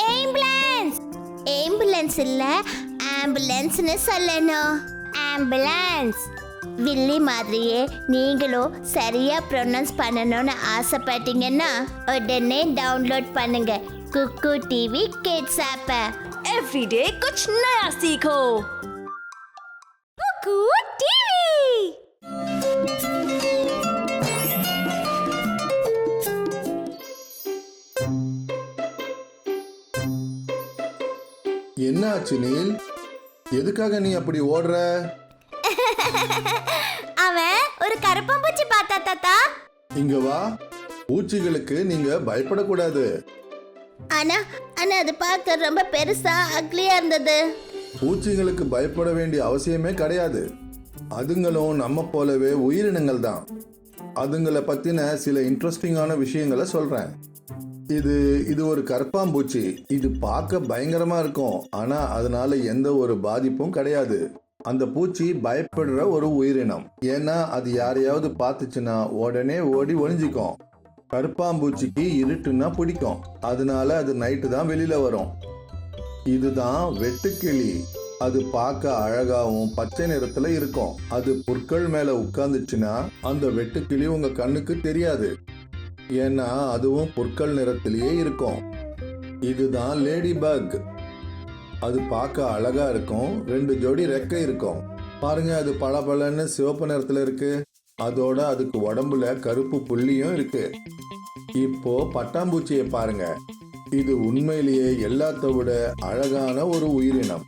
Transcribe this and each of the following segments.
Ambulance ambulance இல்ல ஆம்புலன்ஸ்னு சொல்லணும். Ambulance. வில்லி மாதிரியே நீங்களும் சரியா ப்ரொனவுன்ஸ் பண்ணணும்னு ஆசைப்பட்டீங்கன்னா உடனே டவுன்லோட் பண்ணுங்க குக்கு டிவி கிட்ஸ் ஆப்பை. एवरीडे कुछ नया सीखो। कुकू टीवी। என்ன ஆச்சு நீல்? எதுக்காக நீ அப்படி ஓடுற? அவன் ஒரு கருப்பம்பூச்சி பார்த்தா தாத்தா. இங்க வா. பூச்சிகளுக்கு நீங்க பயப்படக்கூடாது. ஆனா ஆனா அது பார்க்க ரொம்ப பெருசா அக்லியா இருந்தது. பூச்சிகளுக்கு பயப்பட வேண்டிய அவசியமே கிடையாது. அதுங்களும் நம்ம போலவே உயிரினங்கள் தான். அதுங்களை பத்தின சில இன்ட்ரெஸ்டிங்கான விஷயங்களை சொல்றேன். இது ஒரு கரப்பாம்பூச்சி. இது பார்க்க பயங்கரமா இருக்கும். ஆனா அதனால எந்த ஒரு பாதிப்பும் கிடையாது. அந்த பூச்சி பயப்படுற ஒரு உயிரினம். ஏன்னா அது யாரையாவது பார்த்துச்சுன்னா உடனே ஓடி ஒளிஞ்சிக்கும். கருப்பாம்பூச்சிக்கு இருட்டுன்னா பிடிக்கும். அதனால அது நைட்டு தான் வெளியில வரும். இதுதான் வெட்டுக்கிளி. அது பார்க்க அழகாவும் பச்சை நிறத்துல இருக்கும். அது புற்கள் மேல உட்கார்ந்துச்சுன்னா அந்த வெட்டுக்கிளி உங்க கண்ணுக்கு தெரியாது. ஏன்னா அதுவும் புற்கள் நிறத்திலேயே இருக்கும். இதுதான் லேடி பக். அது பார்க்க அழகா இருக்கும். 2 ஜோடி ரெக்கை இருக்கும். பாருங்க, அது பளபளன்னு சிவப்பு நிறத்துல இருக்கு. அதோட அதுக்கு உடம்புல கருப்பு புள்ளியும் இருக்கு. இப்போ பட்டாம்பூச்சியை பாருங்க. இது உண்மையிலேயே எல்லாத்த விட அழகான ஒரு உயிரினம்.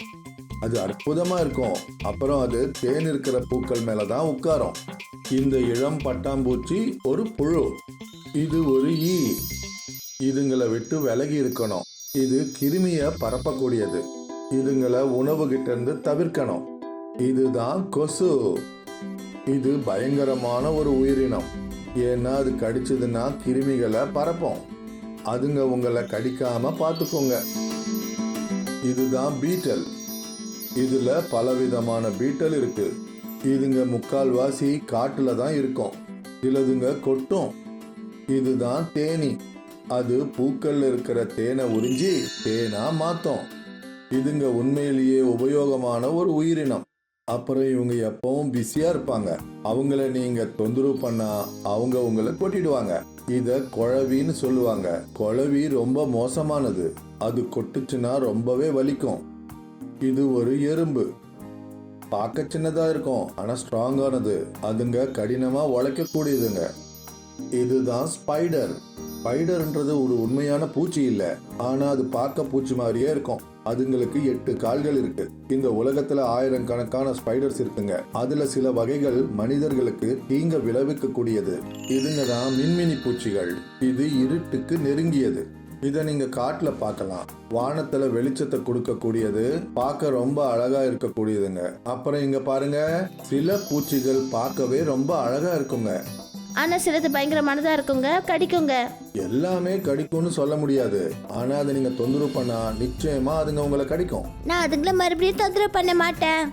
அது அற்புதமா இருக்கும். அப்புறம் அது தேன் இருக்கிற பூக்கள் மேலதான் உட்காரும். இந்த இளம் பட்டாம்பூச்சி ஒரு புழு. இது ஒரு ஈ. இதுங்களை விட்டு விலகி இருக்கணும். இது கிருமிய பரப்பக்கூடியது. இதுங்களை உணவு கிட்ட இருந்து தவிர்க்கணும். இதுதான் கொசு. இது பயங்கரமான ஒரு உயிரினம். ஏன்னா அது கடிச்சதுன்னா கிருமிகளை பரப்போம். அதுங்க உங்களை கடிக்காம பார்த்துக்கோங்க. இதுதான் பீட்டல். இதுல பலவிதமான பீட்டல் இருக்கு. இதுங்க முக்கால்வாசி காட்டுல தான் இருக்கும். சிலதுங்க கொட்டும். இதுதான் தேனி. அது பூக்கள்ல இருக்கிற தேனை உறிஞ்சி தேனா மாத்தும். இதுங்க உண்மையிலேயே உபயோகமான ஒரு உயிரினம். அப்புறம் இவங்க எப்பவும் பிஸியா இருப்பாங்க. அவங்கள நீங்க தொந்தரவு பண்ணா அவங்க உங்களை கொட்டிடுவாங்க. இத குழவின்னு சொல்லுவாங்க. குழவி ரொம்ப மோசமானது. அது கொட்டுச்சுன்னா ரொம்பவே வலிக்கும். இது ஒரு எறும்பு. பார்க்க சின்னதா இருக்கும், ஆனா ஸ்ட்ராங்கானது. அதுங்க கடினமா உழைக்க கூடியதுங்க. இதுதான் ஸ்பைடர். ஸ்பைடர்ன்றது ஒரு உண்மையான பூச்சி இல்ல, ஆனா அது பார்க்க பூச்சி மாதிரியே இருக்கும். அதுங்களுக்கு 8 கால்கள் இருக்கு. இந்த உலகத்துல ஆயிரக்கணக்கான ஸ்பைடர்ஸ் இருக்குங்க. அதுல சில வகைகள் மனிதர்களுக்கு தீங்க விளைவிக்க கூடியது. இதுங்க தான் மின்மினி பூச்சிகள். இது இருட்டுக்கு நெருங்கியது. இத நீங்க காட்டுல பார்க்கலாம். வானத்துல வெளிச்சத்தை கொடுக்க கூடியது. பார்க்க ரொம்ப அழகா இருக்கக்கூடியதுங்க. அப்புறம் இங்க பாருங்க, சில பூச்சிகள் பார்க்கவே ரொம்ப அழகா இருக்குங்க. ஆனா சிலது பயங்கரமானதா இருக்குங்க, கடிக்குங்க. எல்லாமே கடிக்கும்னு சொல்ல முடியாது. ஆனா அதை நீங்க தொந்தரவு பண்ணா நிச்சயமா அதுங்க உங்களை கடிக்கும். நான் அதுங்களை மறுபடியும் தொந்தரவு பண்ண மாட்டேன்.